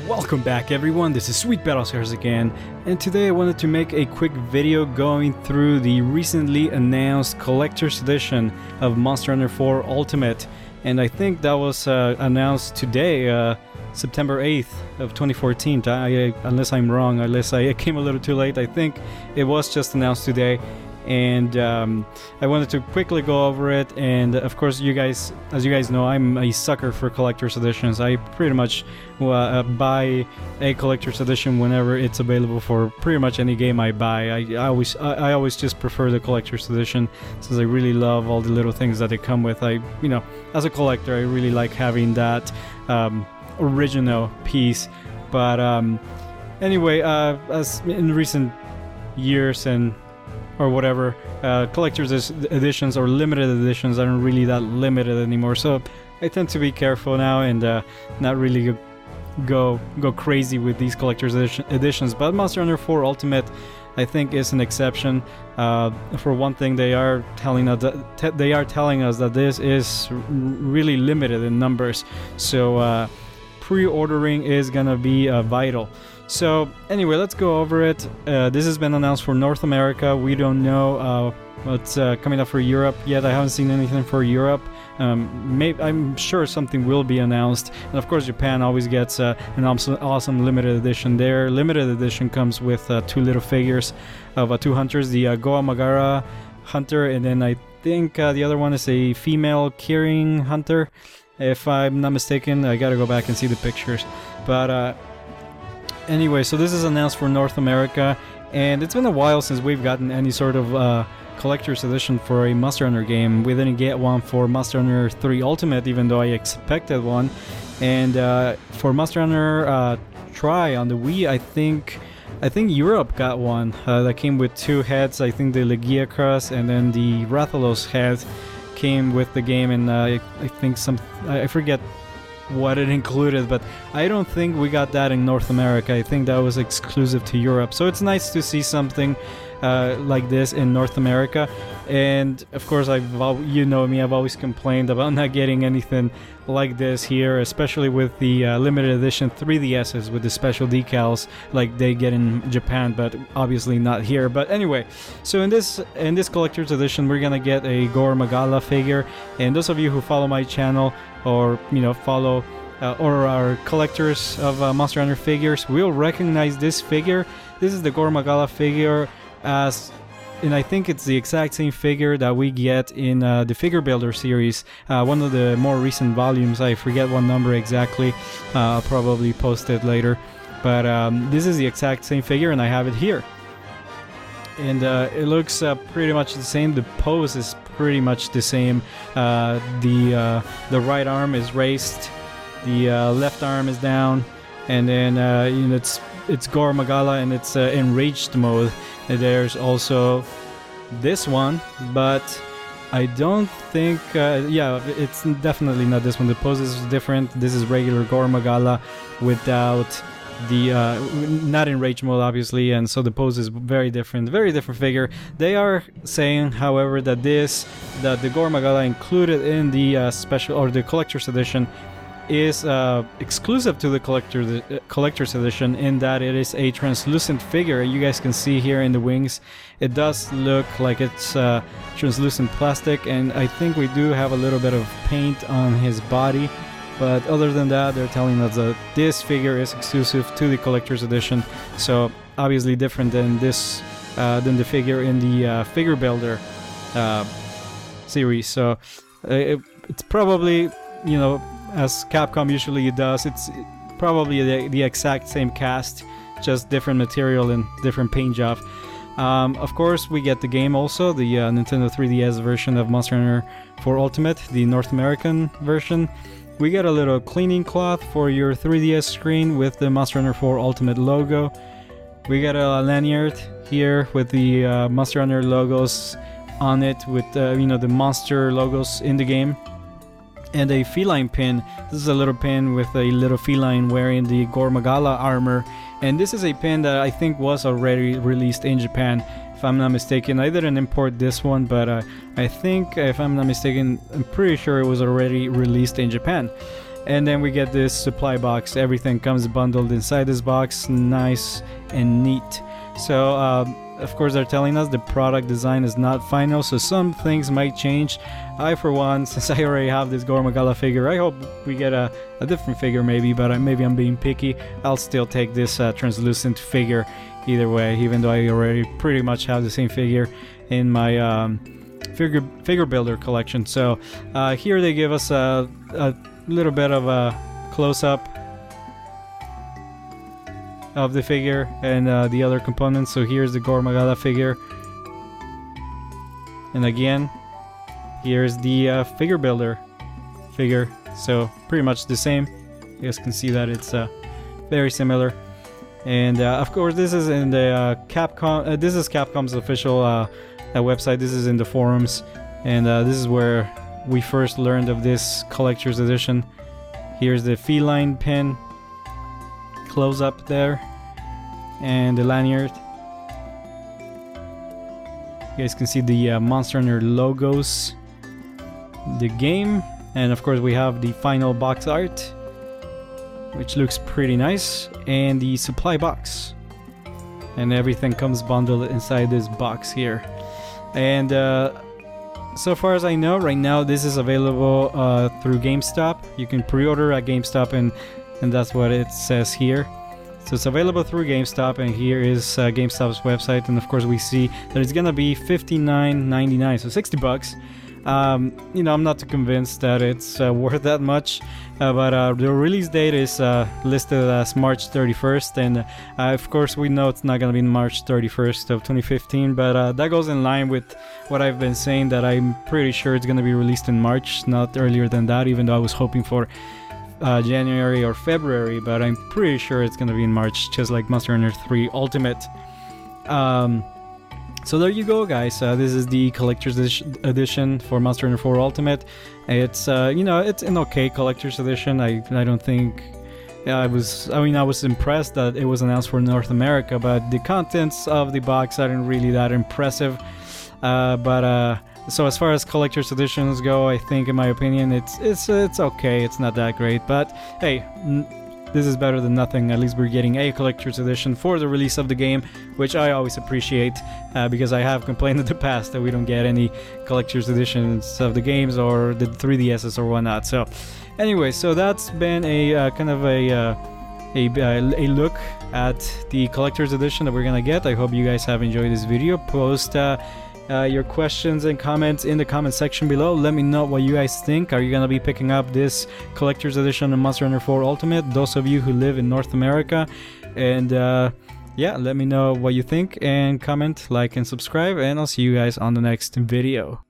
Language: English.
Welcome back everyone, this is SweetBattlescars again, and today I wanted to make a quick video going through the recently announced Collector's Edition of Monster Hunter 4 Ultimate, and I think that was announced today, September 8th of 2014, unless I'm wrong, unless I came a little too late. I think it was just announced today. And I wanted to quickly go over it, and of course you guys, as you guys know, I'm a sucker for collector's editions. I pretty much buy a collector's edition whenever it's available for pretty much any game I buy. I always just prefer the collector's edition, since I really love all the little things that they come with. As a collector, I really like having that original piece. But anyway, as in recent years or whatever, collector's editions or limited editions aren't really that limited anymore, so I tend to be careful now and not really go crazy with these collector's editions. But Monster Hunter 4 Ultimate, I think, is an exception. For one thing, they are telling us that this is really limited in numbers, so pre-ordering is gonna be vital. So anyway, let's go over it. This has been announced for North America. We don't know what's coming up for Europe yet. I haven't seen anything for Europe. I'm sure something will be announced. And of course, Japan always gets an awesome limited edition. Their limited edition comes with two little figures of two hunters, the Goa Magara hunter, and then I think the other one is a female Kirin hunter, if I'm not mistaken. I gotta go back and see the pictures. But anyway, so this is announced for North America, and it's been a while since we've gotten any sort of collector's edition for a Monster Hunter game. We didn't get one for Monster Hunter 3 Ultimate, even though I expected one. And for Monster Hunter Tri on the Wii, I think Europe got one that came with two heads. I think the Legiacrus and then the Rathalos head came with the game, and I think I forget what it included, but I don't think we got that in North America. I think that was exclusive to Europe, so it's nice to see something like this in North America. And of course, you know me, I've always complained about not getting anything like this here, especially with the limited edition 3DSs with the special decals like they get in Japan, but obviously not here. But anyway, so in this collector's edition, we're gonna get a Gore Magala figure, and those of you who follow my channel or follow or are collectors of Monster Hunter figures will recognize this figure. This is the Gore Magala figure, and I think it's the exact same figure that we get in the Figure Builder series, one of the more recent volumes. I forget what number exactly. I'll probably post it later, but this is the exact same figure, and I have it here. And it looks pretty much the same. The pose is pretty much the same. The right arm is raised, the left arm is down, and then it's Gore Magala, and it's enraged mode. And there's also this one, but I don't think it's definitely not this one. The pose is different. This is regular Gore Magala without the not in rage mode, obviously, and so the pose is very different figure. They are saying, however, that the Gore Magala included in the special or the collector's edition is exclusive to the collector's edition, in that it is a translucent figure. You guys can see here in the wings, it does look like it's translucent plastic, and I think we do have a little bit of paint on his body. But other than that, they're telling us that this figure is exclusive to the collector's edition, so obviously different than the figure in the Figure Builder series. So it's probably, as Capcom usually does, it's probably the exact same cast, just different material and different paint job. Of course, we get the game also, the Nintendo 3DS version of Monster Hunter 4 Ultimate, the North American version. We get a little cleaning cloth for your 3DS screen with the Monster Hunter 4 Ultimate logo. We got a lanyard here with the Monster Hunter logos on it, with the monster logos in the game. And a Feline Pin. This is a little pin with a little feline wearing the Gore Magala armor. And this is a pin that I think was already released in Japan, if I'm not mistaken. I didn't import this one, but I think, if I'm not mistaken, I'm pretty sure it was already released in Japan. And then we get this supply box. Everything comes bundled inside this box, nice and neat. So of course they're telling us the product design is not final, so some things might change. I for one, since I already have this Gormagala figure, I hope we get a different figure maybe, but maybe I'm being picky. I'll still take this translucent figure either way, even though I already pretty much have the same figure in my figure builder collection. So here they give us a little bit of a close-up of the figure and the other components. So here's the Gormagala figure, and again here's the figure builder figure, so pretty much the same. You guys can see that it's very similar. And of course this is in the Capcom, this is Capcom's official website. This is in the forums, and this is where we first learned of this collector's edition. Here's the Feline Pin close up there, and the lanyard. You guys can see the Monster Hunter logos, the game, and of course we have the final box art, which looks pretty nice, and the supply box, and everything comes bundled inside this box here. And so far as I know, right now this is available through GameStop. You can pre-order at GameStop, and that's what it says here. So it's available through GameStop, and here is GameStop's website, and of course we see that it's gonna be $59.99, so 60 bucks. You know, I'm not too convinced that it's worth that much, but the release date is listed as March 31st, and of course we know it's not gonna be March 31st of 2015, but that goes in line with what I've been saying, that I'm pretty sure it's gonna be released in March, not earlier than that, even though I was hoping for January or February, but I'm pretty sure it's gonna be in March, just like Monster Hunter 3 Ultimate. So there you go, guys. This is the collector's edition for Monster Hunter 4 Ultimate. It's you know, it's an okay collector's edition. I don't think I was impressed that it was announced for North America, but the contents of the box aren't really that impressive. So as far as collector's editions go, I think, in my opinion, it's okay. It's not that great, but hey, this is better than nothing. At least we're getting a collector's edition for the release of the game, which I always appreciate, because I have complained in the past that we don't get any collector's editions of the games or the 3DSs or whatnot. So anyway, so that's been a kind of a look at the collector's edition that we're gonna get. I hope you guys have enjoyed this video. Post your questions and comments in the comment section below. Let me know what you guys think. Are you gonna be picking up this collector's edition of Monster Hunter 4 Ultimate, those of you who live in North America? And yeah, let me know what you think, and comment, like, and subscribe, and I'll see you guys on the next video.